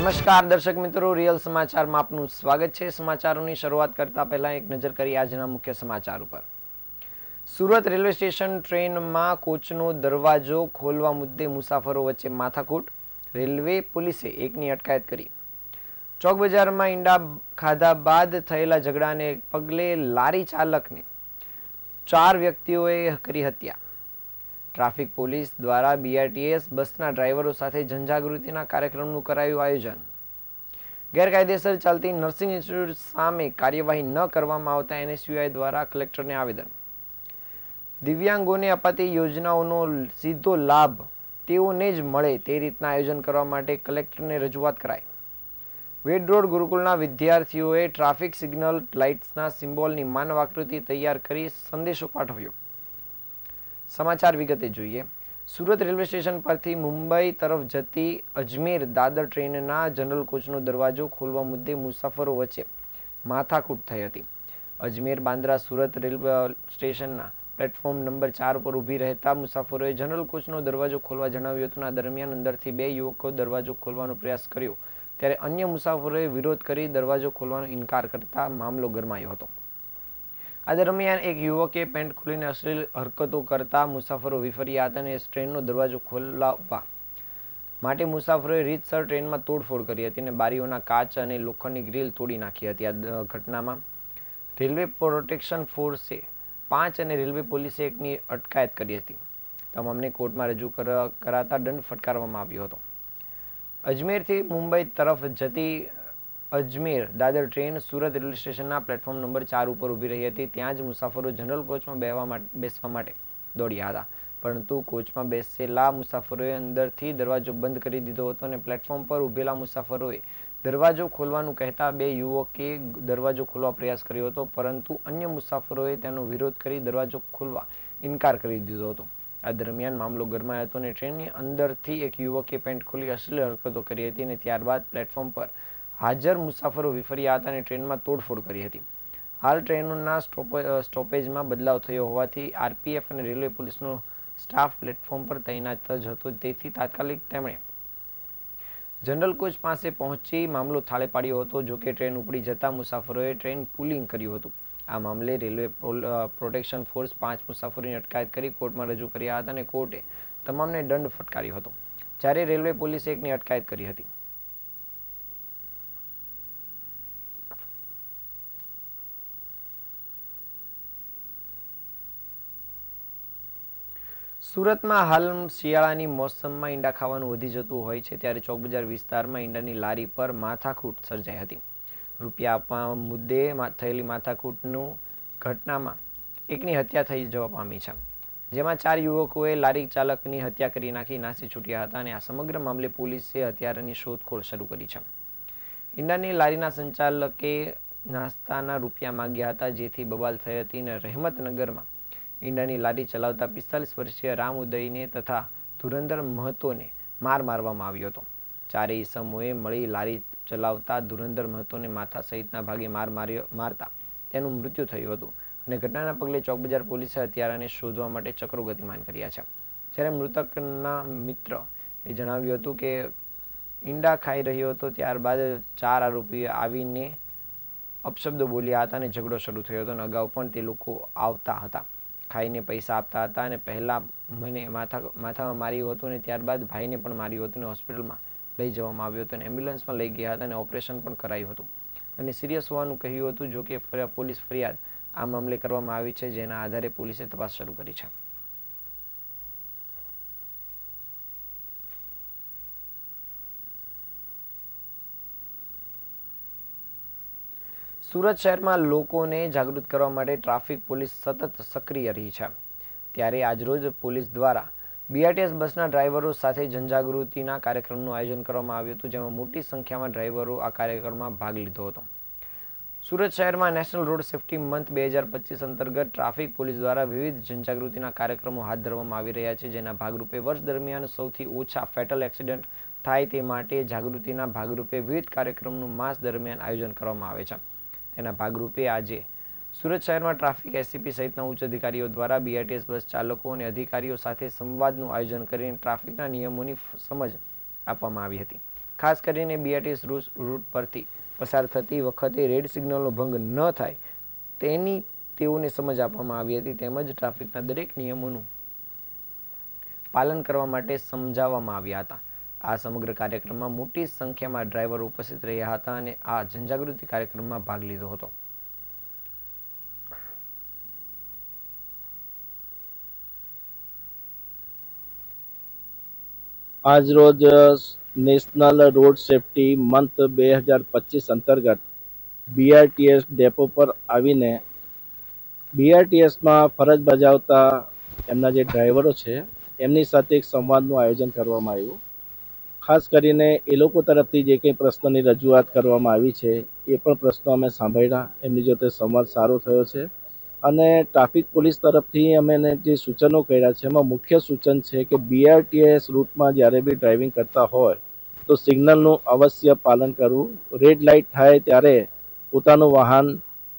નમસ્કાર દર્શક મિત્રો, રિયલ સમાચારમાં આપનું સ્વાગત છે। સમાચારોની શરૂઆત કરતા પહેલા એક નજર કરી આજના મુખ્ય સમાચાર ઉપર। સુરત રેલવે સ્ટેશન ટ્રેનમાં કોચનો દરવાજો ખોલવા મુદ્દે મુસાફરો વચ્ચે માથાકૂટ, રેલવે પોલીસે એકની અટકાયત કરી। ચોક બજારમાં ઈંડા ખાધા બાદ થયેલા ઝઘડાને પગલે લારી ચાલકને 4 વ્યક્તિઓએ કરી હત્યા। ટ્રાફિક પોલીસ દ્વારા બીઆરટીએસ બસના ડ્રાઈવરો સાથે જનજાગૃતિના કાર્યક્રમનું કરાયું આયોજન। ગેરકાયદેસર ચાલતી નર્સિંગ ઇન્સ્ટિટ્યૂટ સામે કાર્યવાહી ન કરવામાં આવતા એનએસયુઆઈ દ્વારા કલેક્ટરને આવેદન। દિવ્યાંગોને અપાતી યોજનાઓનો સીધો લાભ તેઓને જ મળે તે રીતના આયોજન કરવા માટે કલેક્ટરને રજૂઆત કરાઈ। વેડ રોડ ગુરુકુલના વિદ્યાર્થીઓએ ટ્રાફિક સિગ્નલ લાઇટ્સના સિમ્બોલની માનવ આકૃતિ તૈયાર કરી સંદેશો પાઠવ્યો। સમાચાર વિગતે જોઈએ। સુરત રેલવે સ્ટેશન પરથી મુંબઈ તરફ જતી અજમેર દાદર ટ્રેનના જનરલ કોચનો દરવાજો ખોલવા મુદ્દે મુસાફરો વચ્ચે માથાકૂટ થઈ હતી। અજમેર બાંદ્રા સુરત રેલવે સ્ટેશનના પ્લેટફોર્મ નંબર 4 પર ઊભી રહેતા મુસાફરોએ જનરલ કોચનો દરવાજો ખોલવા જણાવ્યું હતું। આ દરમિયાન અંદરથી 2 યુવકો દરવાજો ખોલવાનો પ્રયાસ કર્યો ત્યારે અન્ય મુસાફરોએ વિરોધ કરી દરવાજો ખોલવાનો ઇનકાર કરતા મામલો ગરમાયો હતો। આ દરમિયાન એક યુવકે પેન્ટ ખોલીને અશ્લીલ હરકતો કરતા મુસાફરો વિફર્યા હતા અને ટ્રેનનો દરવાજો ખોલાવવા માટે મુસાફરોએ રીતસર ટ્રેનમાં તોડફોડ કરી હતી અને બારીઓના કાચ અને લોખંડની ગ્રીલ તોડી નાખી હતી। આ ઘટનામાં રેલવે પ્રોટેક્શન ફોર્સે 5 અને રેલવે પોલીસે એકની અટકાયત કરી હતી। તમામને કોર્ટમાં રજૂ કરાતા દંડ ફટકારવામાં આવ્યો હતો। અજમેરથી મુંબઈ તરફ જતી અજમેર દાદર ટ્રેન સુરત રેલવે સ્ટેશનના પ્લેટફોર્મ નંબર 4 ઉપર ઊભી રહી હતી। ત્યાં જ મુસાફરો જનરલ કોચમાં બેસવા માટે દોડ્યા હતા, પરંતુ કોચમાં બેસેલા મુસાફરોએ અંદરથી દરવાજો બંધ કરી દીધો હતો અને પ્લેટફોર્મ પર ઊભેલા મુસાફરોએ દરવાજો ખોલવાનું કહેતા 2 યુવકે દરવાજો ખોલવા પ્રયાસ કર્યો હતો, પરંતુ અન્ય મુસાફરોએ તેનો વિરોધ કરી દરવાજો ખોલવા ઇનકાર કરી દીધો હતો। આ દરમિયાન મામલો ગરમાયો હતો અને ટ્રેનની અંદરથી એક યુવકે પેન્ટ ખોલી અશ્લીલ હરકતો કરી હતી અને ત્યારબાદ પ્લેટફોર્મ પર હાજર મુસાફરો વિફર્યા હતા અને ટ્રેનમાં તોડફોડ કરી હતી। હાલ ટ્રેનોના સ્ટોપેજમાં બદલાવ થયો હોવાથી આરપીએફ અને રેલવે પોલીસનો સ્ટાફ પ્લેટફોર્મ પર તૈનાત જ હતો, તેથી તાત્કાલિક તેમણે જનરલ કોચ પાસે પહોંચી મામલો થાળે પાડ્યો હતો। જોકે ટ્રેન ઉપડી જતા મુસાફરોએ ટ્રેન પુલિંગ કર્યું હતું। આ મામલે રેલવે પ્રોટેક્શન ફોર્સ 5 મુસાફરોની અટકાયત કરી કોર્ટમાં રજૂ કર્યા હતા અને કોર્ટે તમામને દંડ ફટકાર્યો હતો, જ્યારે રેલવે પોલીસે એકની અટકાયત કરી હતી। સુરતમાં હાલ શિયાળાની મોસમમાં ઈંડા ખાવાનું વધી જતું હોય છે, ત્યારે ચોક બજાર વિસ્તારમાં ઈંડાની લારી પર માથાકૂટ સર્જાઈ હતી। રૂપિયા આપવા મુદ્દે થયેલી માથાકૂટનું ઘટનામાં એકની હત્યા થઈ જવા પામી છે, જેમાં 4 યુવકોએ લારી ચાલકની હત્યા કરી નાસી છૂટ્યા હતા અને આ સમગ્ર મામલે પોલીસે હત્યારાની શોધખોળ શરૂ કરી છે। ઈંડાની લારીના સંચાલકે નાસ્તાના રૂપિયા માંગ્યા હતા, જેથી બબાલ થઈ હતી અને રહેમતનગરમાં ઈંડાની લારી ચલાવતા 45 વર્ષીય રામ ઉદયને તથા ધુરંધર મહતોને મારવામાં આવ્યો હતો। 4 ઈસમોએ મળી લારી ચલાવતા ધુરંધર મહતોને માથા સહિતના ભાગે મારતા તેનું મૃત્યુ થયું હતું અને ઘટનાના પગલે ચોક બજાર પોલીસે હત્યારાને શોધવા માટે ચક્રો ગતિમાન કર્યા છે। જ્યારે મૃતકના મિત્ર એ જણાવ્યું હતું કે ઈંડા ખાઈ રહ્યો હતો, ત્યારબાદ 4 આરોપીઓ આવીને અપશબ્દો બોલ્યા હતા અને ઝઘડો શરૂ થયો હતો અને અગાઉ પણ તે લોકો આવતા હતા, ખાઈને પૈસા આપતા હતા અને પહેલાં મને માથામાં માર્યું હતું અને ત્યારબાદ ભાઈને પણ માર્યું હતું અને હોસ્પિટલમાં લઈ જવામાં આવ્યો હતો અને એમ્બ્યુલન્સમાં લઈ ગયા હતા અને ઓપરેશન પણ કરાયું હતું અને સિરિયસ હોવાનું કહ્યું હતું। જો કે પોલીસ ફરિયાદ આ મામલે કરવામાં આવી છે, જેના આધારે પોલીસે તપાસ શરૂ કરી છે। સુરત શહેરમાં લોકોને જાગૃત કરવા માટે ટ્રાફિક પોલીસ સતત સક્રિય રહી છે, ત્યારે આજરોજ પોલીસ દ્વારા બીઆરટીએસ બસના ડ્રાઈવરો સાથે જનજાગૃતિના કાર્યક્રમનું આયોજન કરવામાં આવ્યું હતું, જેમાં મોટી સંખ્યામાં ડ્રાઈવરો આ કાર્યક્રમમાં ભાગ લીધો હતો। સુરત શહેરમાં નેશનલ રોડ સેફ્ટી મંથ 2025 અંતર્ગત ટ્રાફિક પોલીસ દ્વારા વિવિધ જનજાગૃતિના કાર્યક્રમો હાથ ધરવામાં આવી રહ્યા છે, જેના ભાગરૂપે વર્ષ દરમિયાન સૌથી ઓછા ફેટલ એક્સિડન્ટ થાય તે માટે જાગૃતિના ભાગરૂપે વિવિધ કાર્યક્રમનું માસ દરમિયાન આયોજન કરવામાં આવે છે। તેના ભાગરૂપે આજે સુરત શહેરમાં ટ્રાફિક એસીપી સહિતના ઉચ્ચ અધિકારીઓ દ્વારા બીઆરટીએસ બસ ચાલકો અને અધિકારીઓ સાથે સંવાદનું આયોજન કરીને ટ્રાફિકના નિયમોની સમજ આપવામાં આવી હતી। ખાસ કરીને બીઆરટીએસ રૂટ પરથી પસાર થતી વખતે રેડ સિગ્નલનો ભંગ ન થાય તેની તેઓને સમજ આપવામાં આવી હતી, તેમજ ટ્રાફિકના દરેક નિયમોનું પાલન કરવા માટે સમજાવવામાં આવ્યા હતા. આ સમગ્ર કાર્યક્રમમાં મોટી સંખ્યામાં ડ્રાઈવરો ઉપસ્થિત રહ્યા હતા અને આ જનજાગૃતિ કાર્યક્રમમાં ભાગ લીધો હતો. આજ રોજ નેશનલ રોડ સેફટી મંથ 2025 અંતર્ગત બીઆરટીએસ ડેપો પર આવીને બીઆરટીએસમાં ફરજ બજાવતા એમના જે ડ્રાઈવરો છે એમની સાથે એક સંવાદનું આયોજન કરવામાં આવ્યું. ખાસ કરીને એ લોકો તરફથી જે કંઈ પ્રશ્નોની રજૂઆત કરવામાં આવી છે એ પણ પ્રશ્નો અમે સાંભળ્યા. એમની જોડે સંવાદ સારો થયો છે અને ટ્રાફિક પોલીસ તરફથી અમે જે સૂચનો કર્યા છે એમાં મુખ્ય સૂચન છે કે બીઆરટીએસ રૂટમાં જ્યારે બી ડ્રાઇવિંગ કરતા હોય તો સિગ્નલનું અવશ્ય પાલન કરવું. રેડ લાઇટ થાય ત્યારે પોતાનું વાહન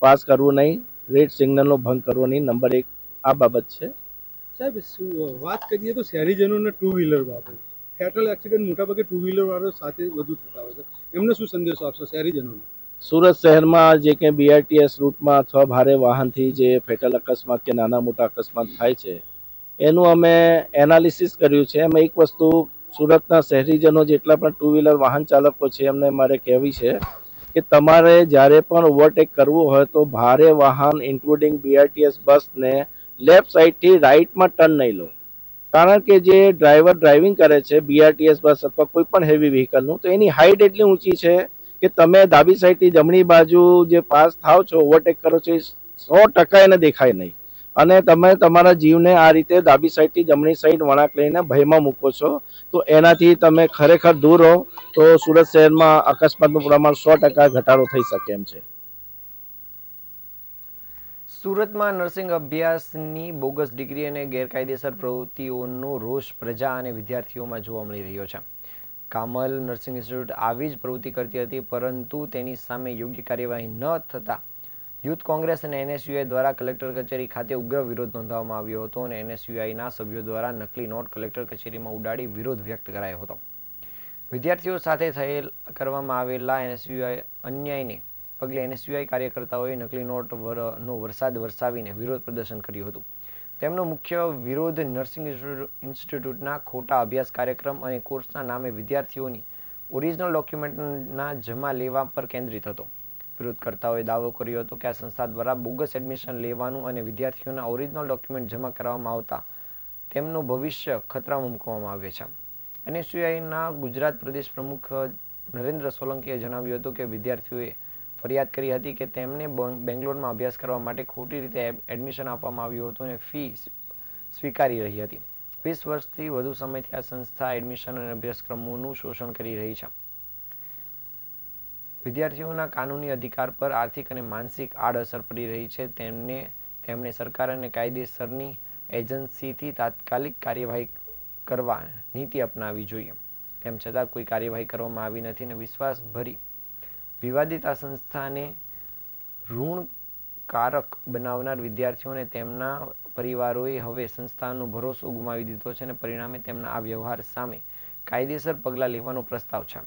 પાસ કરવું નહીં, રેડ સિગ્નલનો ભંગ કરવો નહીં. નંબર 1 આ બાબત છે. સાહેબ, વાત કરીએ તો શહેરીજનોના ટુ વ્હીલર બાબત, ફેટલ એક્સિડન્ટ મોટાભાગે ટુ વ્હીલર વાળો સાથે વધુ થતા હોય છે, એમને શું સંદેશો આપશો શહેરીજનોને? સુરત શહેરમાં જે કંઈ બીઆરટીએસ રૂટમાં અથવા ભારે વાહનથી જે ફેટલ અકસ્માત કે નાના મોટા અકસ્માત થાય છે એનું અમે એનાલિસિસ કર્યું છે. એમાં એક વસ્તુ સુરતના શહેરીજનો જેટલા પણ ટુ વ્હીલર વાહન ચાલકો છે એમને મારે કહેવી છે કે તમારે જ્યારે પણ ઓવરટેક કરવું હોય તો ભારે વાહન ઇન્ક્લુડિંગ બીઆરટીએસ બસને લેફ્ટ સાઈડથી રાઈટમાં ટર્ન નહીં લો. કારણ કે જે ડ્રાઈવર ડ્રાઇવિંગ કરે છે બીઆરટીએસ બસ અથવા કોઈ પણ હેવી વ્હીકલનું, તો એની હાઇટ એટલી ઊંચી છે કે તમે ડાબી સાઈડથી જમણી બાજુ જે પાસ થાવ છો, ઓવરટેક કરો છો, 100% એને દેખાય નહીં અને તમે તમારા જીવને આ રીતે ડાબી સાઈડથી જમણી સાઈડ વળાંક લઈને ભયમાં મૂકો છો. તો એનાથી તમે ખરેખર દૂર રહો તો સુરત શહેરમાં અકસ્માતનું પ્રમાણ 100% ઘટાડો થઈ શકે એમ છે. સુરતમાં નર્સિંગ અભ્યાસની બોગસ ડિગ્રી અને ગેરકાયદેસર પ્રવૃત્તિઓનો રોષ પ્રજા અને વિદ્યાર્થીઓમાં જોવા મળી રહ્યો છે. કામલ નર્સિંગ ઇન્સ્ટિટ્યૂટ આવી જ પ્રવૃત્તિ કરતી હતી, પરંતુ તેની સામે યોગ્ય કાર્યવાહી ન થતાં યુથ કોંગ્રેસ અને એનએસયુઆઈ દ્વારા કલેક્ટર કચેરી ખાતે ઉગ્ર વિરોધ નોંધાવવામાં આવ્યો હતો અને એનએસયુઆઈના સભ્યો દ્વારા નકલી નોટ કલેક્ટર કચેરીમાં ઉડાડી વિરોધ વ્યક્ત કરાયો હતો. વિદ્યાર્થીઓ સાથે કરવામાં આવેલા એનએસયુઆઈ અન્યાયને પગલે એનએસયુઆઈ કાર્યકર્તાઓએ નકલી નોટનો વરસાદ વરસાવીને વિરોધ પ્રદર્શન કર્યું હતું. તેમનો મુખ્ય વિરોધ નર્સિંગ ઇન્સ્ટિટ્યૂટના ખોટા અભ્યાસ કાર્યક્રમ અને કોર્સના નામે વિદ્યાર્થીઓની ઓરિજિનલ ડોક્યુમેન્ટના જમા લેવા પર કેન્દ્રિત હતો. વિરોધકર્તાઓએ દાવો કર્યો હતો કે આ સંસ્થા દ્વારા બોગસ એડમિશન લેવાનું અને વિદ્યાર્થીઓના ઓરિજિનલ ડોક્યુમેન્ટ જમા કરવામાં આવતા તેમનું ભવિષ્ય ખતરામાં મૂકવામાં આવે છે. એનએસયુઆઈના ગુજરાત પ્રદેશ પ્રમુખ નરેન્દ્ર સોલંકીએ જણાવ્યું હતું કે વિદ્યાર્થીઓએ ફરિયાદ કરી હતી કે તેમને બેંગ્લોરમાં અભ્યાસ કરવા માટે ખોટી રીતે એડમિશન આપવામાં આવ્યું હતું અને ફી સ્વીકારી રહી હતી. 20 વર્ષથી વધુ સમયથી આ સંસ્થા એડમિશન અને અભ્યાસક્રમોનું શોષણ કરી રહી છે. વિદ્યાર્થીઓના કાનૂની અધિકાર પર આર્થિક અને માનસિક આડઅસર પડી રહી છે. તેમણે સરકાર અને કાયદેસરની એજન્સીથી તાત્કાલિક કાર્યવાહી કરવા નીતિ અપનાવવી જોઈએ. તેમ છતાં કોઈ કાર્યવાહી કરવામાં આવી નથી અને વિશ્વાસભરી વિવાદિત આ સંસ્થાને ઋણકારક બનાવનાર વિદ્યાર્થીઓ અને તેમના પરિવારોએ હવે સંસ્થાનો ભરોસો ગુમાવી દીધો છે અને પરિણામે તેમના આ વ્યવહાર સામે કાયદેસર પગલાં લેવાનો પ્રસ્તાવ છે.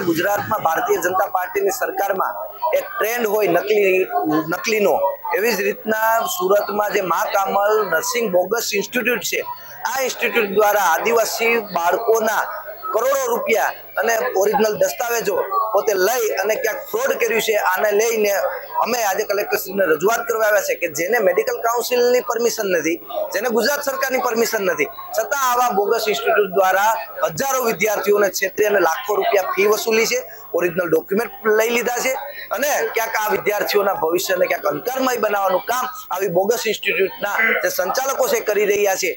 ગુજરાતમાં ભારતીય જનતા પાર્ટીની સરકારમાં એક ટ્રેન્ડ હોય નકલીનો, એવી જ રીતના સુરતમાં જે મા કામલ નર્સિંગ બોગસ ઇન્સ્ટિટ્યૂટ છે, આ ઇન્સ્ટિટ્યૂટ દ્વારા આદિવાસી બાળકોના કરોડો રૂપિયા અને ઓરિજિનલ દસ્તાવેજો પોતે લઈ અને ક્યાંક ફ્રોડ કર્યું છે. આને લઈને અમે આજે કલેક્ટરશ્રીને રજૂઆત કરવા આવ્યા છે કે જેને મેડિકલ કાઉન્સિલની પરમિશન નથી, જેને ગુજરાત સરકારની પરમિશન નથી, છતાં આવા બોગસ ઇન્સ્ટિટ્યૂટ દ્વારા હજારો વિદ્યાર્થીઓને છેતરી અને લાખો રૂપિયા ફી વસૂલી છે, ઓરિજિનલ ડોક્યુમેન્ટ લઈ લીધા છે અને ક્યાંક આ વિદ્યાર્થીઓના ભવિષ્યને ક્યાંક અંધકારમય બનાવવાનું કામ આવી બોગસ ઇન્સ્ટિટ્યૂટના જે સંચાલકો છે કરી રહ્યા છે.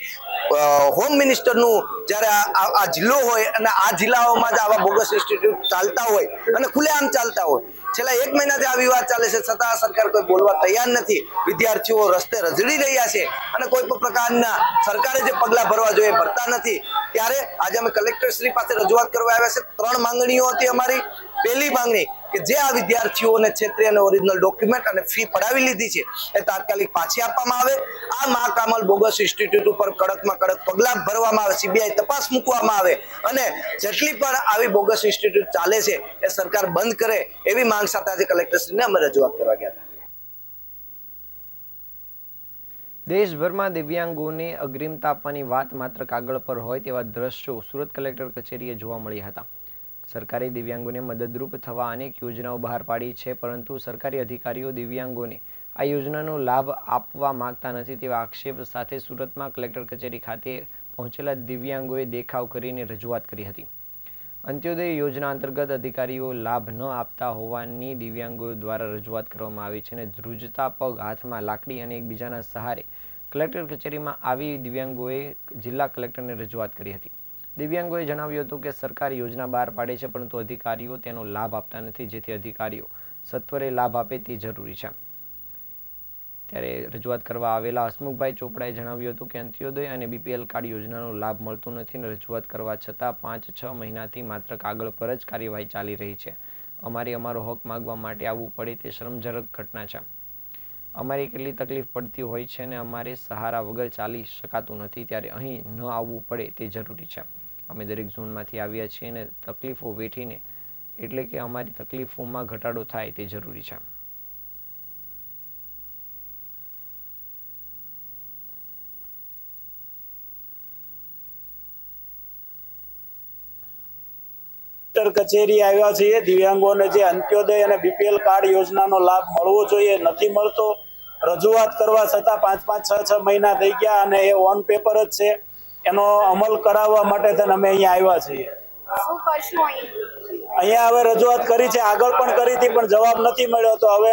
હોમ મિનિસ્ટરનું જ્યારે આ જિલ્લો હોય અને આ જિલ્લાઓમાં જ આવા બોગસ ઇન્સ્ટિટ્યૂટ ચાલતા હોય અને ખુલ્લેઆમ ચાલતા હોય, છેલ્લા 1 મહિનાથી આ વિવાદ ચાલે છે, છતાં આ સરકાર કોઈ બોલવા તૈયાર નથી. વિદ્યાર્થીઓ રસ્તે રઝળી રહ્યા છે અને કોઈ પણ પ્રકારના સરકારે જે પગલાં ભરવા જોઈએ ભરતા નથી. ત્યારે આજે અમે કલેક્ટર શ્રી પાસે રજૂઆત કરવા આવ્યા છે. 3 માંગણીઓ હતી અમારી. પહેલી માંગણી કે જે આ વિદ્યાર્થીઓને છેતરી અને ઓરિજિનલ ડોક્યુમેન્ટ અને ફી પડાવી લીધી છે એ તાત્કાલિક પાછી આપવામાં આવે. આ મહાકામલ બોગસ ઇન્સ્ટિટ્યૂટ ઉપર કડકમાં કડક પગલાં ભરવામાં આવે, સીબીઆઈ તપાસ મૂકવામાં આવે અને જેટલી પણ આવી બોગસ ઇન્સ્ટિટ્યૂટ ચાલે છે એ સરકાર બંધ કરે એવી માંગ સાથે આજે કલેક્ટરશ્રીને અમે રજૂઆત કરવા ગયા હતા. દેશભરમાં દિવ્યાંગોને અગ્રિમતા આપવાની વાત માત્ર કાગળ પર હોય તેવા દ્રશ્યો સુરત કલેક્ટર કચેરીએ જોવા મળ્યા હતા. સરકારે દિવ્યાંગોને મદદરૂપ થવા અનેક યોજનાઓ બહાર પાડી છે, પરંતુ સરકારી અધિકારીઓ દિવ્યાંગોને આ યોજનાનો લાભ આપવા માંગતા નથી તેવા આક્ષેપ સાથે સુરતમાં કલેક્ટર કચેરી ખાતે પહોંચેલા દિવ્યાંગોએ દેખાવ કરીને રજૂઆત કરી હતી. અંત્યોદય યોજના અંતર્ગત અધિકારીઓ લાભ ન આપતા હોવાની દિવ્યાંગો દ્વારા રજૂઆત કરવામાં આવી છે અને ધ્રુજતા પગ, હાથમાં લાકડી અને એકબીજાના સહારે કલેક્ટર કચેરીમાં આવી દિવ્યાંગોએ જિલ્લા કલેક્ટરને રજૂઆત કરી હતી. દિવ્યાંગોએ જણાવ્યું હતું કે સરકાર યોજના બહાર પાડે છે, પરંતુ અધિકારીઓ તેનો લાભ આપતા નથી, જેથી અધિકારીઓ સત્વરે લાભ આપે તે જરૂરી છે. ત્યારે રજૂઆત કરવા આવેલા હસમુખભાઈ ચોપડાએ જણાવ્યું હતું કે અંત્યોદય અને બીપીએલ કાર્ડ યોજનાનો લાભ મળતો નથી અને રજૂઆત કરવા છતાં 5-6 મહિનાથી માત્ર કાગળ પર જ કાર્યવાહી ચાલી રહી છે. અમારો હક માગવા માટે આવવું પડે તે શરમજનક ઘટના છે. અમારી કેટલી તકલીફ પડતી હોય છે અને અમારે સહારા વગર ચાલી શકાતું નથી, ત્યારે અહીં ન આવવું પડે તે જરૂરી છે. અમે દરેક ઝોનમાંથી આવ્યા છીએ અને તકલીફો વેઠીને એટલે કે અમારી તકલીફોમાં ઘટાડો થાય તે જરૂરી છે. કચેરી આવ્યા છીએ. દિવ્યાંગોને જે અંત્યોદય અને બીપીએલ કાર્ડ યોજનાનો લાભ મળવો જોઈએ નથી મળતો. રજૂઆત કરવા છતાં 5-6 મહિના થઈ ગયા અને એ ઓન પેપર જ છે. એનો અમલ કરાવવા માટે થઈને અમે અહીંયા આવ્યા છીએ. અહીંયા હવે રજૂઆત કરી છે, આગળ પણ કરી હતી પણ જવાબ નથી મળ્યો, તો હવે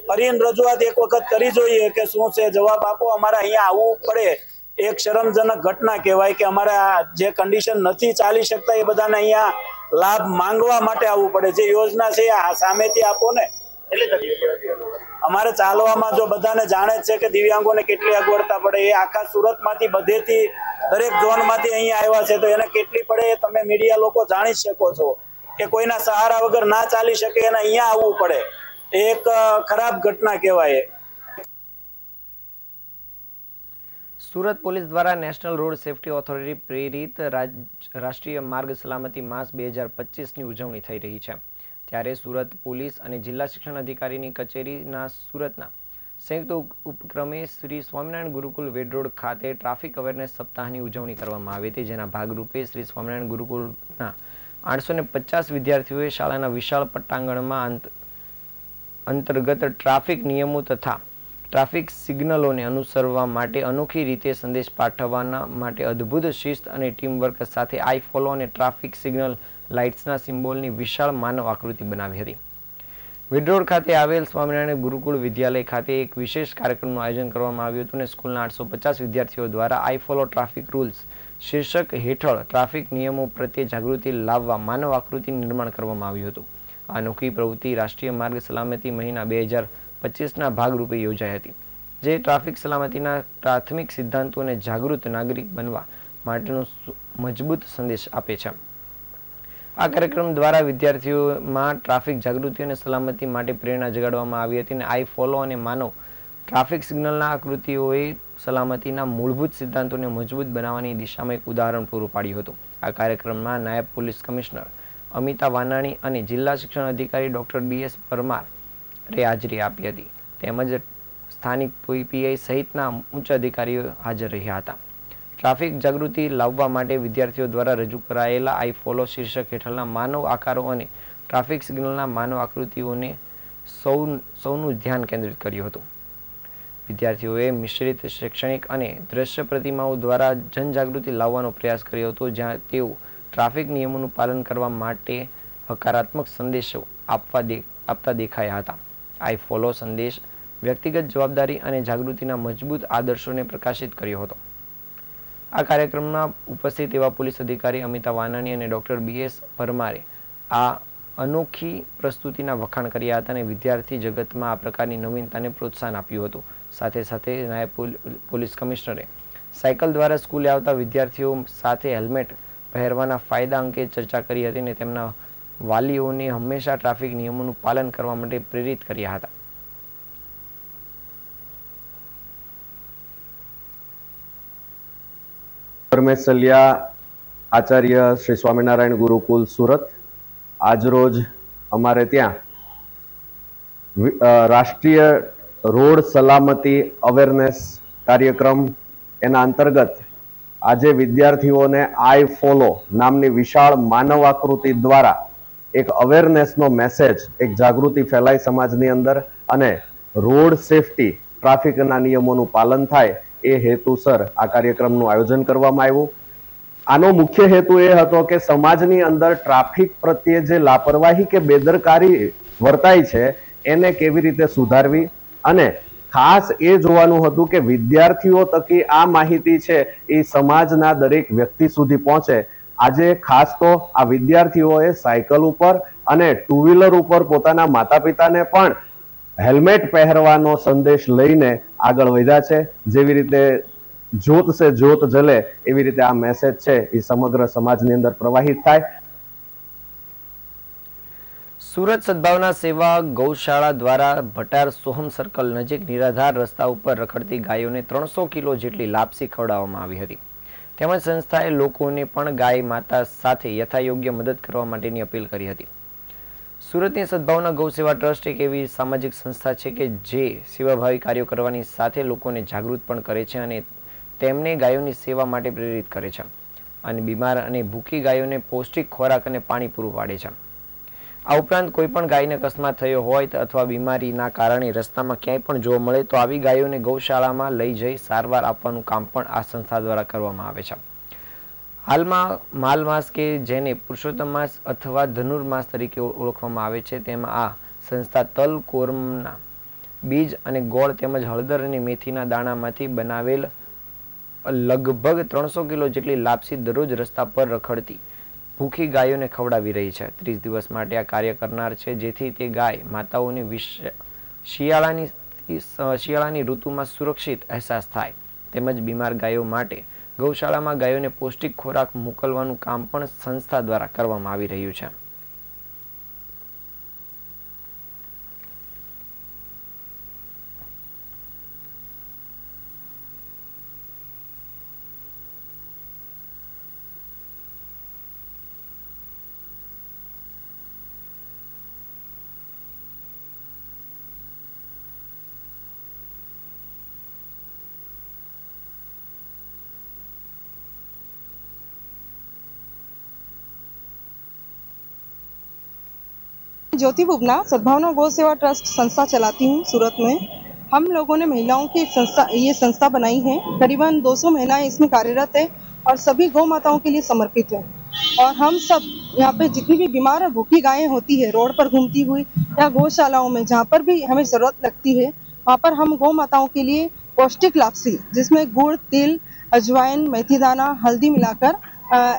ફરીને રજૂઆત એક વખત કરી જોઈએ કે શું છે, જવાબ આપો. અમારે અહીંયા આવવું પડે એક શરમજનક ઘટના કહેવાય કે અમારે જે કન્ડિશન નથી ચાલી શકતા એ બધાને અહીંયા લાભ માંગવા માટે આવવું પડે. જે યોજના છે આ સામેથી આપો ને. અમારે ચાલવામાં જો બધાને જાણે જ છે કે દિવ્યાંગોને કેટલી અગવડતા પડે. એ આખા સુરતમાંથી બધેથી દરેક ઝોનમાંથી અહીંયા આવ્યા છે, તો એને કેટલી પડે એ તમે મીડિયા લોકો જાણી શકો છો કે કોઈના સહારા વગર ના ચાલી શકે એને અહીંયા આવવું પડે. એક ખરાબ ઘટના કહેવાય. સુરત પોલીસ દ્વારા નેશનલ રોડ સેફટી ઓથોરિટી પ્રેરિત રાષ્ટ્રીય માર્ગ સલામતી માસ 2025ની ઉજવણી થઈ રહી છે. ત્યારે સુરત પોલીસ અને જિલ્લા શિક્ષણ અધિકારીની કચેરીના સુરતના સંયુક્ત ઉપક્રમે શ્રી સ્વામિનારાયણ ગુરુકુલ વેડ રોડ ખાતે ટ્રાફિક અવેરનેસ સપ્તાહની ઉજવણી કરવામાં આવી હતી, જેના ભાગરૂપે શ્રી સ્વામિનારાયણ ગુરુકુલના 850 વિદ્યાર્થીઓએ શાળાના વિશાળ પટ્ટાંગણમાં અંતર્ગત ટ્રાફિક નિયમો તથા ટ્રાફિક સિગ્નલોને અનુસરવા માટે અનોખી રીતે સંદેશ પાઠવવાના માટે અદ્ભુત શિસ્ત અને ટીમવર્ક સાથે આઈ ફોલો અને ટ્રાફિક સિગ્નલ લાઇટ્સના સિમ્બોલની વિશાળ માનવ આકૃતિ બનાવી હતી. વિડરોડ ખાતે આવેલ સ્વામિનારાયણ ગુરુકુળ વિદ્યાલય ખાતે એક વિશેષ કાર્યક્રમનું આયોજન કરવામાં આવ્યું હતું અને સ્કૂલના 850 વિદ્યાર્થીઓ દ્વારા આઈ ફોલો ટ્રાફિક રૂલ્સ શીર્ષક હેઠળ ટ્રાફિક નિયમો પ્રત્યે જાગૃતિ લાવવા માનવ આકૃતિનું નિર્માણ કરવામાં આવ્યું હતું. આ અનોખી પ્રવૃત્તિ રાષ્ટ્રીય માર્ગ સલામતી મહિના 2025ના ભાગરૂપે યોજાઈ હતી, જે ટ્રાફિક સલામતીના પ્રાથમિક સિદ્ધાંતોને જાગૃત નાગરિક બનવા માટેનો મજબૂત સંદેશ આપે છે. આ કાર્યક્રમ દ્વારા વિદ્યાર્થીઓમાં ટ્રાફિક જાગૃતિ અને સલામતી માટે પ્રેરણા જગાડવામાં આવી હતી અને આઈ ફોલો અને માનવ ટ્રાફિક સિગ્નલના આકૃતિઓએ સલામતીના મૂળભૂત સિદ્ધાંતોને મજબૂત બનાવવાની દિશામાં એક ઉદાહરણ પૂરું પાડ્યું હતું. આ કાર્યક્રમમાં નાયબ પોલીસ કમિશનર અમિતા વાનાણી અને જિલ્લા શિક્ષણ અધિકારી ડોક્ટર BS પરમારે હાજરી આપી હતી, તેમજ સ્થાનિક પીઆઈ સહિતના ઉચ્ચ અધિકારીઓ હાજર રહ્યા હતા. ટ્રાફિક જાગૃતિ લાવવા માટે વિદ્યાર્થીઓ દ્વારા રજૂ કરાયેલા આઈ ફોલો શીર્ષક હેઠળના માનવ આકારો અને ટ્રાફિક સિગ્નલના માનવ આકૃતિઓને સૌનું ધ્યાન કેન્દ્રિત કર્યું હતું. વિદ્યાર્થીઓએ મિશ્રિત શૈક્ષણિક અને દ્રશ્ય પ્રતિમાઓ દ્વારા જનજાગૃતિ લાવવાનો પ્રયાસ કર્યો હતો, જ્યાં તેઓ ટ્રાફિક નિયમોનું પાલન કરવા માટે હકારાત્મક સંદેશો આપતા દેખાયા હતા. આઈ ફોલો સંદેશ વ્યક્તિગત જવાબદારી અને જાગૃતિના મજબૂત આદર્શોને પ્રકાશિત કર્યો હતો. આ કાર્યક્રમમાં ઉપસ્થિત એવા પોલીસ અધિકારી અમિતા વાનાણી અને ડોક્ટર BS પરમારે આ અનોખી પ્રસ્તુતિના વખાણ કર્યા હતા અને વિદ્યાર્થી જગતમાં આ પ્રકારની નવીનતાને પ્રોત્સાહન આપ્યું હતું. સાથે સાથે નાયબ પોલીસ કમિશનરે સાયકલ દ્વારા સ્કૂલે આવતા વિદ્યાર્થીઓ સાથે હેલ્મેટ પહેરવાના ફાયદા અંગે ચર્ચા કરી હતી અને તેમના વાલીઓને હંમેશા ટ્રાફિક નિયમોનું પાલન કરવા માટે પ્રેરિત કર્યા હતા. પરમેશલિયા આચાર્ય શ્રી સ્વામિનારાયણ ગુરુકુલ સુરત. આજરોજ અમારે ત્યાં રાષ્ટ્રીય રોડ સલામતી અવેરનેસ કાર્યક્રમ એના અંતર્ગત આજે વિદ્યાર્થીઓને આઈ ફોલો નામની વિશાળ માનવ આકૃતિ દ્વારા એક અવેરનેસનો મેસેજ, એક જાગૃતિ ફેલાય સમાજની અંદર અને રોડ સેફટી, ટ્રાફિકના નિયમોનું પાલન થાય એ હેતુસર આ કાર્યક્રમનું આયોજન કરવામાં આવ્યું. આનો મુખ્ય હેતુ એ હતો કે સમાજની અંદર ટ્રાફિક પ્રત્યે જે લાપરવાહી કે બેદરકારી વર્તાય છે એને કેવી રીતે સુધારવી અને ખાસ એ જોવાનું હતું કે વિદ્યાર્થીઓ તકી આ માહિતી છે એ સમાજના દરેક વ્યક્તિ સુધી પહોંચે. આજે ખાસ તો આ વિદ્યાર્થીઓએ સાયકલ ઉપર અને ટુ વ્હીલર ઉપર પોતાના માતા પિતાને પણ હેલ્મેટ પહેરવાનો સંદેશ લઈને આગળ વધ્યા છે. જેવી રીતે જ્યોત સે જ્યોત જલે એવી રીતે આ મેસેજ છે એ સમગ્ર સમાજની અંદર પ્રવાહિત થાય. સુરત સદભાવના સેવા ગૌશાળા દ્વારા ભટાર સોહમ સર્કલ નજીક નિરાધાર રસ્તા ઉપર રખડતી ગાયોને 300 કિલો જેટલી લાપસી ખવડાવવામાં આવી હતી. તેમજ સંસ્થાએ લોકોને પણ ગાય માતા સાથે યથાયોગ્ય મદદ કરવા માટેની અપીલ કરી હતી. સુરતની સદભાવના ગૌસેવા ટ્રસ્ટ એક એવી સામાજિક સંસ્થા છે કે જે સેવાભાવી કાર્યો કરવાની સાથે લોકોને જાગૃત પણ કરે છે અને તેમને ગાયોની સેવા માટે પ્રેરિત કરે છે અને બીમાર અને ભૂખી ગાયોને પૌષ્ટિક ખોરાક અને પાણી પૂરું પાડે છે. આ ઉપરાંત કોઈ પણ ગાયને અકસ્માત થયો હોય અથવા બીમારીના કારણે રસ્તામાં ક્યાંય પણ જોવા મળે તો આવી ગાયોને ગૌશાળામાં લઈ જઈ સારવાર આપવાનું કામ પણ આ સંસ્થા દ્વારા કરવામાં આવે છે. હાલમાં માલ માસ કે જેને પુરુષોત્તમ માસ અથવા ધનુર્માસ તરીકે ઓળખવામાં આવે છે તેમાં આ સંસ્થા તલ, કોરમના બીજ અને ગોળ તેમજ હળદર અને મેથીના દાણામાંથી બનાવેલ લગભગ 300 કિલો જેટલી લાપસી દરરોજ રસ્તા પર રખડતી ભૂખી ગાયોને ખવડાવી રહી છે. 30 દિવસ માટે આ કાર્ય કરનાર છે જેથી તે ગાય માતાઓને શિયાળાની ઋતુમાં સુરક્ષિત અહેસાસ થાય તેમજ બીમાર ગાયો માટે ગૌશાળામાં ગાયોને પૌષ્ટિક ખોરાક મોકલવાનું કામ પણ સંસ્થા દ્વારા કરવામાં આવી રહ્યું છે. ज्योति बुबना सद्भावना गौ सेवा ट्रस्ट संस्था चलाती हूँ सूरत में। हम लोगों ने महिलाओं की ये संस्था बनाई है। करीबन 200 महिलाएं इसमें कार्यरत है और सभी गौ माताओं के लिए समर्पित है। और हम सब यहाँ पे जितनी भी बीमार और भूखी गायें होती है रोड पर घूमती हुई या गौशालाओं में जहाँ पर भी हमें जरूरत लगती है वहाँ पर हम गौ माताओं के लिए पौष्टिक लापसी जिसमें गुड़, तिल, अजवाइन, मेथी दाना, हल्दी मिलाकर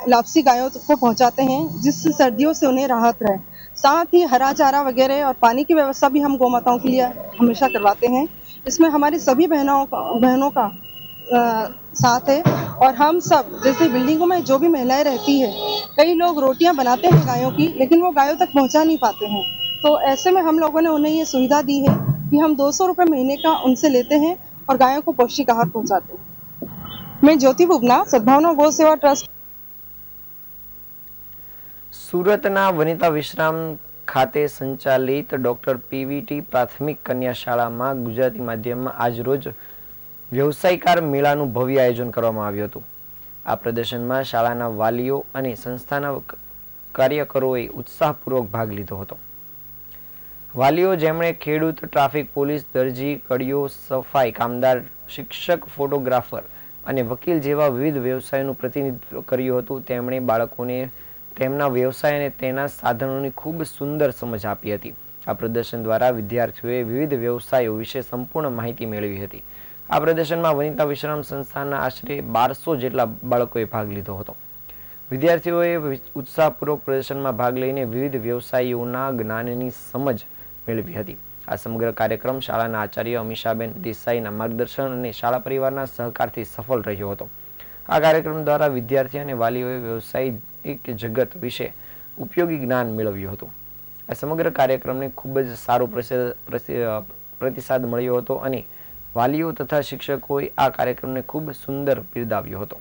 लापसी गायों को पहुँचाते हैं जिससे सर्दियों से उन्हें राहत रहे। साथ ही हरा चारा वगैरह और पानी की व्यवस्था भी हम गौ माताओं के लिए हमेशा करवाते हैं। इसमें हमारी सभी बहनों का साथ है और हम सब जैसे बिल्डिंगों में जो भी महिलाएं रहती है कई लोग रोटियां बनाते हैं गायों की लेकिन वो गायों तक पहुंचा नहीं पाते हैं। तो ऐसे में हम लोगों ने उन्हें ये सुविधा दी है कि हम 200 रुपये महीने का उनसे लेते हैं और गायों को पौष्टिक आहार पहुंचाते हैं। मैं ज्योति बुबना सद्भावना गौ सेवा ट्रस्ट સુરતના વનિતા વિશ્રામ ખાતે સંચાલિત ડોક્ટર પીવીટી પ્રાથમિક કન્યા શાળામાં ગુજરાતી માધ્યમમાં આજરોજ વ્યવસાયકાર મેળાનું ભવ્ય આયોજન કરવામાં આવ્યું હતું. આ પ્રદર્શનમાં શાળાના વાલીઓ અને સંસ્થાના કાર્યકરોએ ઉત્સાહપૂર્વક ભાગ લીધો હતો. વાલીઓ જેમણે ખેડૂત, ટ્રાફિક પોલીસ, દરજી, કડિયો, સફાઈ કામદાર, શિક્ષક, ફોટોગ્રાફર અને વકીલ જેવા વિવિધ વ્યવસાયોનું પ્રતિનિધિત્વ કર્યું હતું તેમણે બાળકોને તેમના વ્યવસાય અને તેના સાધનોની ખૂબ સુંદર સમજ આપી હતી. આ પ્રદર્શન દ્વારા વિદ્યાર્થીઓએ વિવિધ વ્યવસાયો વિશે સંપૂર્ણ માહિતી મેળવી હતી. આ પ્રદર્શનમાં વનિતા વિશ્રામ સંસ્થાના આશરે 1200 જેટલા બાળકોએ ભાગ લીધો હતો. વિદ્યાર્થીઓએ ઉત્સાહપૂર્વક પ્રદર્શનમાં ભાગ લઈને વિવિધ વ્યવસાયોના જ્ઞાનની સમજ મેળવી હતી. આ સમગ્ર કાર્યક્રમ શાળાના આચાર્ય અમીષાબેન દેસાઈના માર્ગદર્શન અને શાળા પરિવારના સહકારથી સફળ રહ્યો હતો. આ કાર્યક્રમ દ્વારા વિદ્યાર્થી અને વાલીઓએ વ્યવસાયિક જગત વિશે ઉપયોગી જ્ઞાન મેળવ્યું હતું. આ સમગ્ર કાર્યક્રમને ખૂબ જ સારો પ્રતિસાદ મળ્યો હતો અને વાલીઓ તથા શિક્ષકોએ આ કાર્યક્રમને ખૂબ સુંદર બિરદાવ્યો હતો.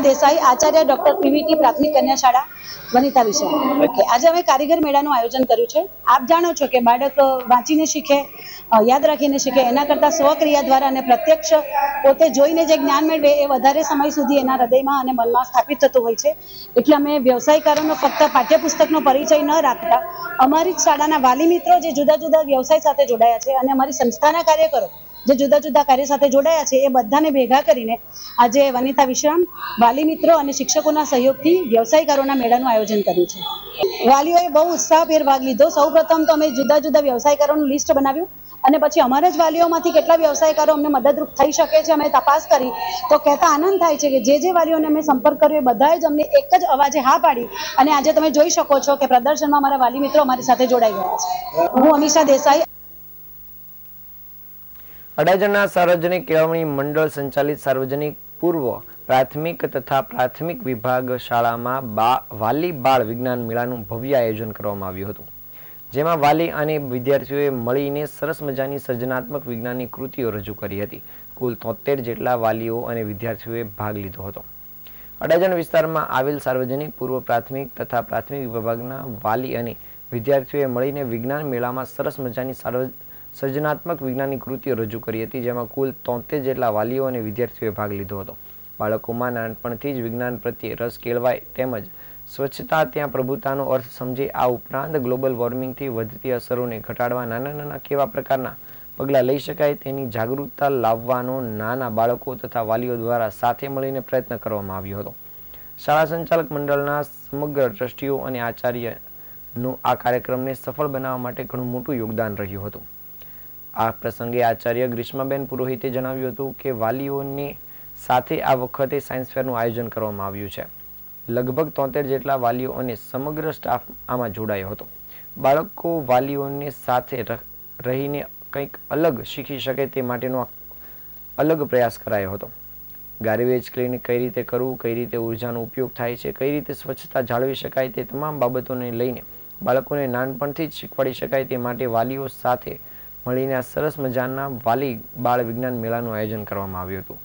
દેસાઈ, આચાર્ય ડોક્ટર પીવીટી પ્રાથમિક કન્યા શાળા વનિતા વિશે. આજે અમે કારીગર મેળાનું આયોજન કર્યું છે. આપ જાણો છો કે બાળક વાંચીને શીખે, યાદ રાખીને શીખે, એના કરતા સ્વક્રિયા દ્વારા અને પ્રત્યક્ષ પોતે જોઈને જે જ્ઞાન મેળવે એ વધારે સમય સુધી એના હૃદયમાં અને મનમાં સ્થાપિત થતું હોય છે. એટલે અમે વ્યવસાયકારોનો ફક્ત પાઠ્યપુસ્તકનો પરિચય ન રાખતા અમારી જ શાળાના વાલી મિત્રો જે જુદા જુદા વ્યવસાય સાથે જોડાયા છે અને અમારી સંસ્થાના કાર્યકરો જે જુદા જુદા કાર્ય સાથે જોડાયા છે એ બધાને ભેગા કરીને આજે વનિતા વિશ્રામ વાલી મિત્રો અને શિક્ષકોના સહયોગથી વ્યવસાયકારોના મેળાનું આયોજન કર્યું છે. વાલીઓએ બહુ ઉત્સાહભેર ભાગ લીધો. સૌપ્રથમ તો અમે જુદા જુદા વ્યવસાયકારોનું લિસ્ટ બનાવ્યું અને પછી અમારા જ વાલીઓમાંથી કેટલા વ્યવસાયકારો અમને મદદરૂપ થઈ શકે છે અમે તપાસ કરી તો કહેતા આનંદ થાય છે કે જે વાલીઓને અમે સંપર્ક કર્યો એ બધાએ જ અમને એક જ અવાજે હા પાડી અને આજે તમે જોઈ શકો છો કે પ્રદર્શનમાં અમારા વાલી મિત્રો અમારી સાથે જોડાઈ ગયા છે. હું અમીષા દેસાઈ, અડાજણના સાર્વજનિક કેળવણી મંડળ સંચાલિત સાર્વજનિક પૂર્વ પ્રાથમિક તથા પ્રાથમિક વિભાગ શાળામાં વાલી બાળ વિજ્ઞાન મેળાનું ભવ્ય આયોજન કરવામાં આવ્યું હતું, જેમાં વાલી અને વિદ્યાર્થીઓએ મળીને સરસ મજાની સર્જનાત્મક વિજ્ઞાનની કૃતિઓ રજૂ કરી હતી. કુલ 73 જેટલા વાલીઓ અને વિદ્યાર્થીઓએ ભાગ લીધો હતો. અડાજણ વિસ્તારમાં આવેલ સાર્વજનિક પૂર્વ પ્રાથમિક તથા પ્રાથમિક વિભાગના વાલી અને વિદ્યાર્થીઓએ મળીને વિજ્ઞાન મેળામાં સરસ મજાની સર્જનાત્મક વિજ્ઞાનની કૃતિઓ રજૂ કરી હતી, જેમાં કુલ 73 જેટલા વાલીઓ અને વિદ્યાર્થીઓએ ભાગ લીધો હતો. બાળકોમાં નાનપણથી જ વિજ્ઞાન પ્રત્યે રસ કેળવાય તેમજ સ્વચ્છતા ત્યાં પ્રભુતાનો અર્થ સમજે, આ ઉપરાંત ગ્લોબલ વોર્મિંગથી વધતી અસરોને ઘટાડવા નાના નાના કેવા પ્રકારના પગલાં લઈ શકાય તેની જાગૃતતા લાવવાનો નાના બાળકો તથા વાલીઓ દ્વારા સાથે મળીને પ્રયત્ન કરવામાં આવ્યો હતો. શાળા સંચાલક મંડળના સમગ્ર ટ્રસ્ટીઓ અને આચાર્યનું આ કાર્યક્રમને સફળ બનાવવા માટે ઘણું મોટું યોગદાન રહ્યું હતું. આ પ્રસંગે આચાર્ય ગ્રીષ્માબેન પુરોહિતે જણાવ્યું હતું કે વાલીઓને સાથે આ વખતે સાયન્સ ફેરનું આયોજન કરવામાં આવ્યું છે. લગભગ 73 જેટલા વાલીઓ અને સમગ્ર સ્ટાફ આમાં જોડાયો હતો. બાળકો વાલીઓને સાથે રહીને કંઈક અલગ શીખી શકે તે માટેનો અલગ પ્રયાસ કરાયો હતો. ગાર્બેજ ક્લીન કઈ રીતે કરવું, કઈ રીતે ઉર્જાનો ઉપયોગ થાય છે, કઈ રીતે સ્વચ્છતા જાળવી શકાય તે તમામ બાબતોને લઈને બાળકોને નાનપણથી જ શીખવાડી શકાય તે માટે વાલીઓ સાથે મળીને આ સરસ મજાના વાલી બાળ વિજ્ઞાન મેળાનું આયોજન કરવામાં આવ્યું હતું.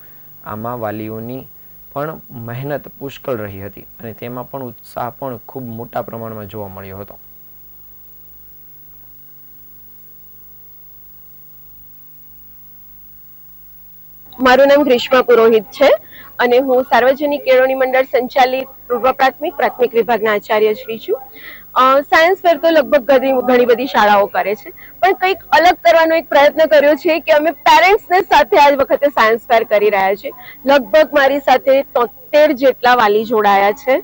આમાં વાલીઓની પણ મહેનત પુષ્કળ રહી હતી અને તેમાં પણ ઉત્સાહ પણ ખૂબ મોટા પ્રમાણમાં જોવા મળ્યો હતો. મારું નામ ગ્રીષ્મા પુરોહિત છે અને હું સાર્વજનિક કેળવણી મંડળ સંચાલિત પૂર્વ પ્રાથમિક પ્રાથમિક વિભાગના આચાર્ય શ્રી છું. સાયન્સ ફેર તો લગભગ ઘણી બધી શાળાઓ કરે છે, પણ કંઈક અલગ કરવાનો એક પ્રયત્ન કર્યો છે કે અમે પેરેન્ટ્સને સાથે આ વખતે સાયન્સ ફેર કરી રહ્યા છીએ. લગભગ મારી સાથે 73 જેટલા વાલી જોડાયા છે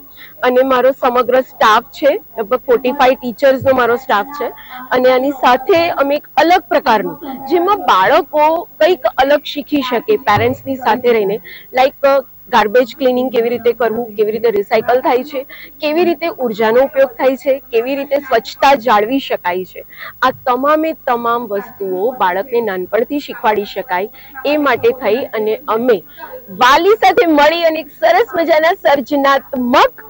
અને મારો સમગ્ર સ્ટાફ છે, લગભગ 45 ટીચર્સનો મારો સ્ટાફ છે અને આની સાથે અમે એક અલગ પ્રકારનું જેમાં બાળકો કંઈક અલગ શીખી શકે પેરેન્ટ્સની સાથે રહીને, લાઈક ગાર્બેજ ક્લિનિંગ કેવી રીતે કરવું, કેવી રીતે રિસાયકલ થાય છે, કેવી રીતે ઉર્જાનો ઉપયોગ થાય છે, કેવી રીતે સ્વચ્છતા જાળવી શકાય છે, આ તમામે તમામ વસ્તુઓ બાળકને નાનપણથી શીખવાડી શકાય એ માટે થઈ અને અમે વાલી સાથે મળી અને એક સરસ મજાના સર્જનાત્મક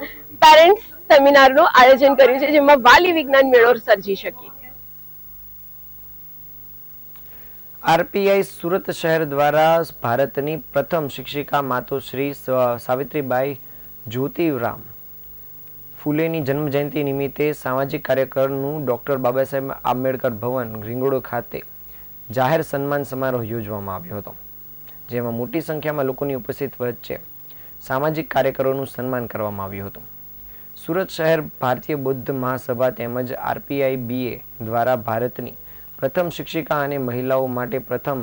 પેરેન્ટ્સ સેમિનારનું આયોજન કર્યું છે, જેમાં વાલી વિજ્ઞાન મેળો સર્જી શકીએ. આરપીઆઈ સુરત શહેર દ્વારા ભારતની પ્રથમ શિક્ષિકા માતોશ્રી સાવિત્રીબાઈ જ્યોતિરામ ફૂલેની જન્મજયંતિ નિમિત્તે સામાજિક કાર્યકરનું ડોક્ટર બાબા સાહેબ આંબેડકર ભવન રીંગોળો ખાતે જાહેર સન્માન સમારોહ યોજવામાં આવ્યો હતો, જેમાં મોટી સંખ્યામાં લોકોની ઉપસ્થિત વચ્ચે સામાજિક કાર્યકરોનું સન્માન કરવામાં આવ્યું હતું. સુરત શહેર ભારતીય બૌદ્ધ મહાસભા તેમજ આરપીઆઈ બીએ દ્વારા ભારતની પ્રથમ શિક્ષિકા અને મહિલાઓ માટે પ્રથમ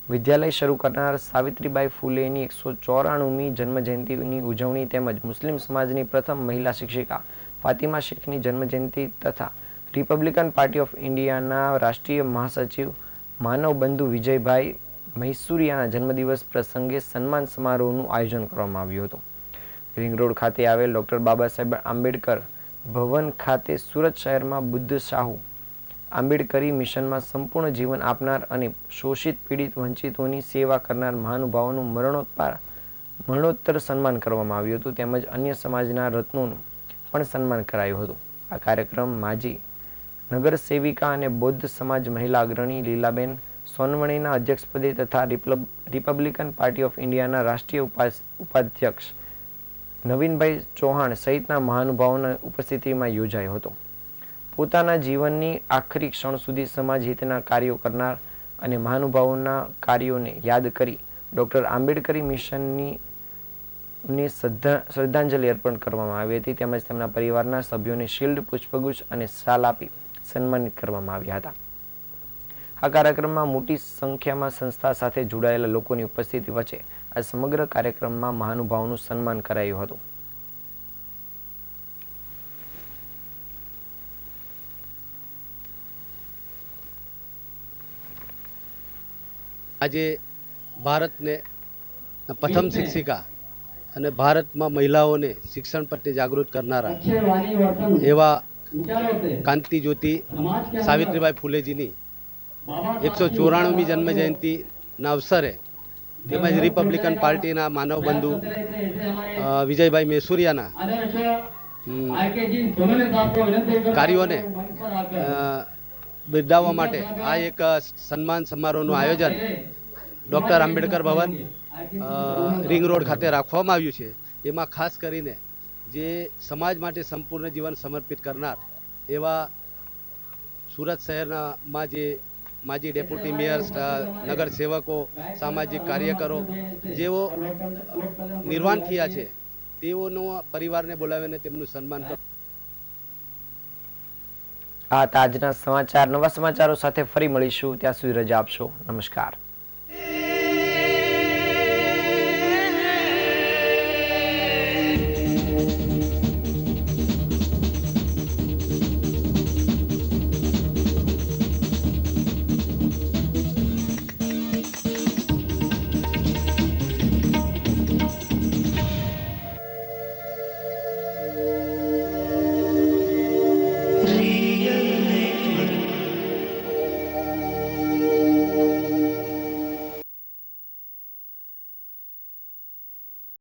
વિદ્યાલય શરૂ કરનાર સાવિત્રીબાઈ ફૂલેની 194મી જન્મજયંતિની ઉજવણી તેમજ મુસ્લિમ સમાજની પ્રથમ મહિલા શિક્ષિકા ફાતિમા શેખની જન્મજયંતિ તથા રિપબ્લિકન પાર્ટી ઓફ ઇન્ડિયાના રાષ્ટ્રીય મહાસચિવ માનવ બંધુ વિજયભાઈ મૈસુરિયાના જન્મદિવસ પ્રસંગે સન્માન સમારોહનું આયોજન કરવામાં આવ્યું હતું. રિંગ રોડ ખાતે આવેલ ડોક્ટર બાબા સાહેબ આંબેડકર ભવન ખાતે સુરત શહેરમાં બુદ્ધ શાહુ આંબેડકરી મિશનમાં સંપૂર્ણ જીવન આપનાર અને શોષિત પીડિત વંચિતોની સેવા કરનાર મહાનુભાવોનું મરણોત્તર સન્માન કરવામાં આવ્યું હતું તેમજ અન્ય સમાજના રત્નોનું પણ સન્માન કરાયું હતું. આ કાર્યક્રમ માજી નગર સેવિકા અને બૌદ્ધ સમાજ મહિલા અગ્રણી લીલાબેન સોનવણેના અધ્યક્ષપદે તથા રિપબ્લિકન પાર્ટી ઓફ ઇન્ડિયાના રાષ્ટ્રીય ઉપાધ્યક્ષ નવીનભાઈ ચૌહાણ સહિતના મહાનુભાવોના ઉપસ્થિતિમાં યોજાયો હતો. પોતાના જીવનની આખરી ક્ષણ સુધી સમાજ હિતના કાર્યો કરનાર અને મહાનુભાવોના કાર્યોને યાદ કરી ડૉક્ટર આંબેડકરી મિશનની શ્રદ્ધાંજલિ અર્પણ કરવામાં આવી હતી તેમજ તેમના પરિવારના સભ્યોને શિલ્ડ, પુષ્પગુચ્છ અને શાલ આપી સન્માનિત કરવામાં આવ્યા હતા. આ કાર્યક્રમમાં મોટી સંખ્યામાં સંસ્થા સાથે જોડાયેલા લોકોની ઉપસ્થિતિ વચ્ચે આ સમગ્ર કાર્યક્રમમાં મહાનુભાવોનું સન્માન કરાયું હતું. આજે ભારતને પ્રથમ શિક્ષિકા અને ભારતમાં મહિલાઓને શિક્ષણ પ્રત્યે જાગૃત કરનારા એવા કાંતિ જ્યોતિ સાવિત્રીબાઈ ફૂલેજીની 194મી જન્મ જયંતિના અવસરે તેમજ રિપબ્લિકન પાર્ટીના માનવ બંધુ વિજયભાઈ મેસુરિયાના કાર્યોને બિરદાવવા માટે આ એક સન્માન સમારોહનું આયોજન ડૉક્ટર આંબેડકર ભવન રિંગ રોડ ખાતે રાખવામાં આવ્યું છે. એમાં ખાસ કરીને જે સમાજ માટે સંપૂર્ણ જીવન સમર્પિત કરનાર એવા સુરત શહેરમાં જે માજી ડેપ્યુટી મેયર, નગર સેવકો, સામાજિક કાર્યકરો જેઓ નિર્વાણ થયા છે તેઓનો પરિવારને બોલાવીને તેમનું સન્માન કરો. આ તાજના સમાચાર. નવા સમાચારો સાથે ફરી મળીશું. ત્યાં સુધી રજા આપશો. નમસ્કાર.